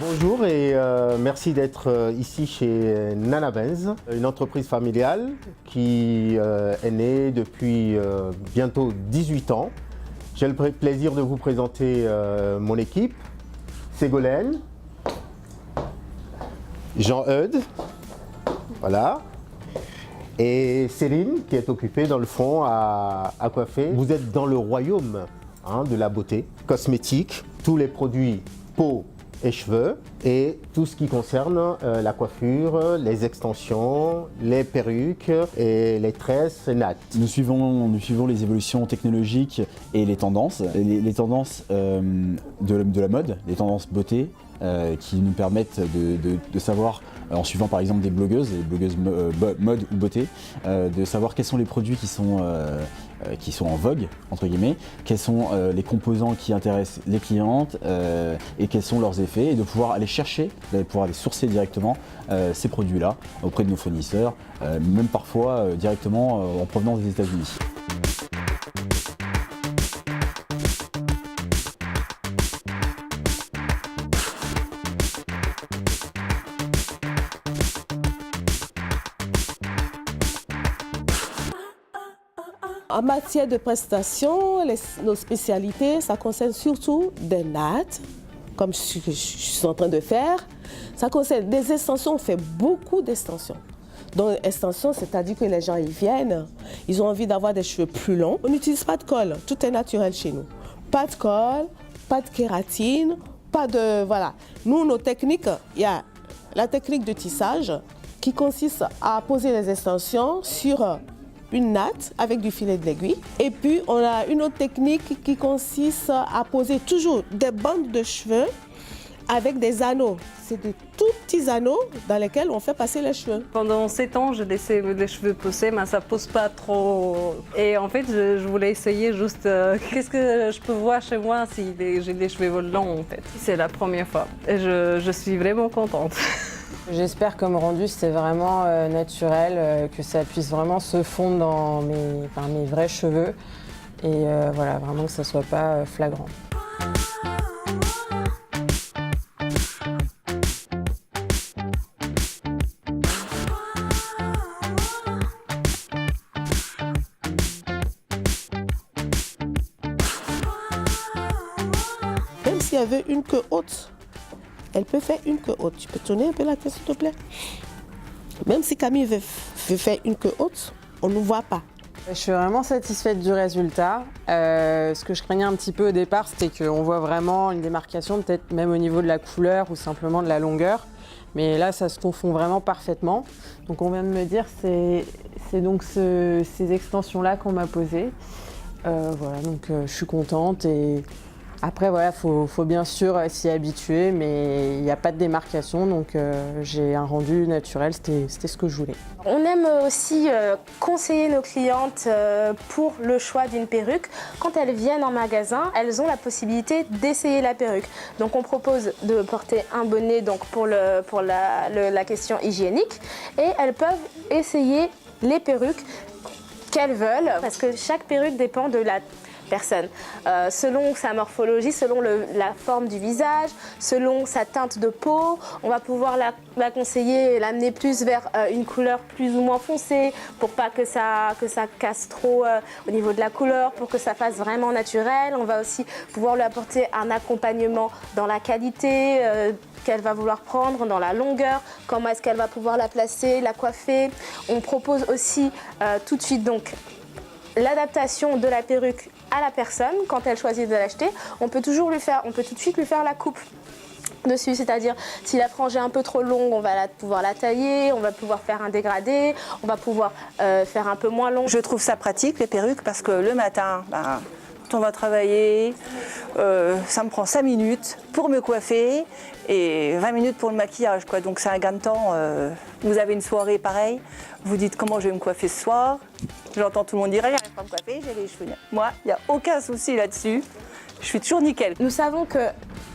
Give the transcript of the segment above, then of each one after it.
Bonjour et merci d'être ici chez Nana Benz, une entreprise familiale qui est née depuis bientôt 18 ans. J'ai le plaisir de vous présenter mon équipe, Ségolène, Jean-Eudes, voilà, et Céline qui est occupée dans le fond à coiffer. Vous êtes dans le royaume de la beauté, cosmétique, tous les produits peau et cheveux et tout ce qui concerne la coiffure, les extensions, les perruques et les tresses nattes. Nous suivons les évolutions technologiques et les tendances. Les tendances de la mode, les tendances beauté qui nous permettent de savoir, en suivant par exemple des blogueuses mode ou beauté, de savoir quels sont les produits qui sont en vogue, entre guillemets, quels sont les composants qui intéressent les clientes et quels sont leurs effets, et de pouvoir aller chercher, de pouvoir aller sourcer directement ces produits-là auprès de nos fournisseurs, même parfois directement en provenance des États-Unis. En matière de prestations, nos spécialités, ça concerne surtout des nattes, comme je suis en train de faire. Ça concerne des extensions, on fait beaucoup d'extensions. Donc, extensions, c'est-à-dire que les gens ils viennent, ils ont envie d'avoir des cheveux plus longs. On n'utilise pas de colle, tout est naturel chez nous. Pas de colle, pas de kératine, pas de... Voilà. Nous, nos techniques, il y a la technique de tissage qui consiste à poser les extensions sur une natte avec du filet de l'aiguille. Et puis, on a une autre technique qui consiste à poser toujours des bandes de cheveux avec des anneaux. C'est de tout petits anneaux dans lesquels on fait passer les cheveux. Pendant 7 ans, j'ai laissé les cheveux pousser, mais ça pousse pas trop. Et en fait, je voulais essayer juste qu'est-ce que je peux voir chez moi si j'ai des cheveux longs en fait. C'est la première fois et je suis vraiment contente. J'espère que mon rendu c'est vraiment naturel, que ça puisse vraiment se fondre dans mes vrais cheveux et voilà, vraiment que ça soit pas flagrant. Même si elle veut une queue haute, elle peut faire une queue haute. Tu peux tourner un peu la tête, s'il te plaît? Même si Camille veut faire une queue haute, on ne nous voit pas. Je suis vraiment satisfaite du résultat. Ce que je craignais un petit peu au départ, c'était qu'on voit vraiment une démarcation, peut-être même au niveau de la couleur ou simplement de la longueur. Mais là, ça se confond vraiment parfaitement. Donc on vient de me dire, c'est donc ces extensions-là qu'on m'a posées. Voilà, donc je suis contente et... Après, voilà, faut bien sûr s'y habituer, mais il n'y a pas de démarcation, donc j'ai un rendu naturel, c'était ce que je voulais. On aime aussi conseiller nos clientes pour le choix d'une perruque. Quand elles viennent en magasin, elles ont la possibilité d'essayer la perruque. Donc on propose de porter un bonnet donc pour la question hygiénique, et elles peuvent essayer les perruques qu'elles veulent, parce que chaque perruque dépend de la personne, selon sa morphologie, selon la forme du visage, selon sa teinte de peau. On va pouvoir la conseiller, l'amener plus vers une couleur plus ou moins foncée pour pas que ça casse trop au niveau de la couleur, pour que ça fasse vraiment naturel. On va aussi pouvoir lui apporter un accompagnement dans la qualité qu'elle va vouloir prendre, dans la longueur, comment est-ce qu'elle va pouvoir la placer, la coiffer. On propose aussi tout de suite donc l'adaptation de la perruque à la personne quand elle choisit de l'acheter. On peut tout de suite lui faire la coupe dessus, c'est-à-dire si la frange est un peu trop longue, on va pouvoir la tailler, on va pouvoir faire un dégradé, on va pouvoir faire un peu moins long. Je trouve ça pratique les perruques parce que le matin, quand on va travailler, ça me prend 5 minutes pour me coiffer et 20 minutes pour le maquillage, quoi. Donc c'est un gain de temps. Vous avez une soirée pareille, vous dites comment je vais me coiffer ce soir. J'entends tout le monde dire, j'arrive pas à me coiffer, j'ai les cheveux. Moi, il n'y a aucun souci là-dessus. Je suis toujours nickel. Nous savons que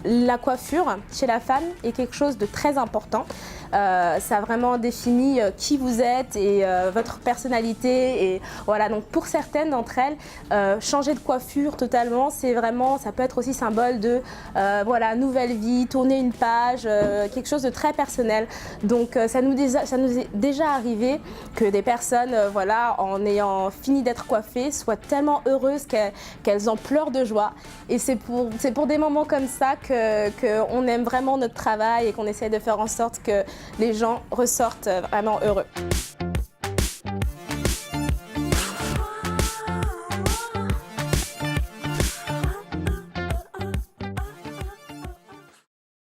La coiffure chez la femme est quelque chose de très important. Ça vraiment définit qui vous êtes et votre personnalité. Et voilà, donc pour certaines d'entre elles, changer de coiffure totalement, c'est vraiment, ça peut être aussi symbole de voilà, nouvelle vie, tourner une page, quelque chose de très personnel. Donc ça nous est déjà arrivé que des personnes, voilà, en ayant fini d'être coiffées, soient tellement heureuses qu'elles en pleurent de joie. Et c'est pour des moments comme ça qu'on aime vraiment notre travail et qu'on essaie de faire en sorte que les gens ressortent vraiment heureux.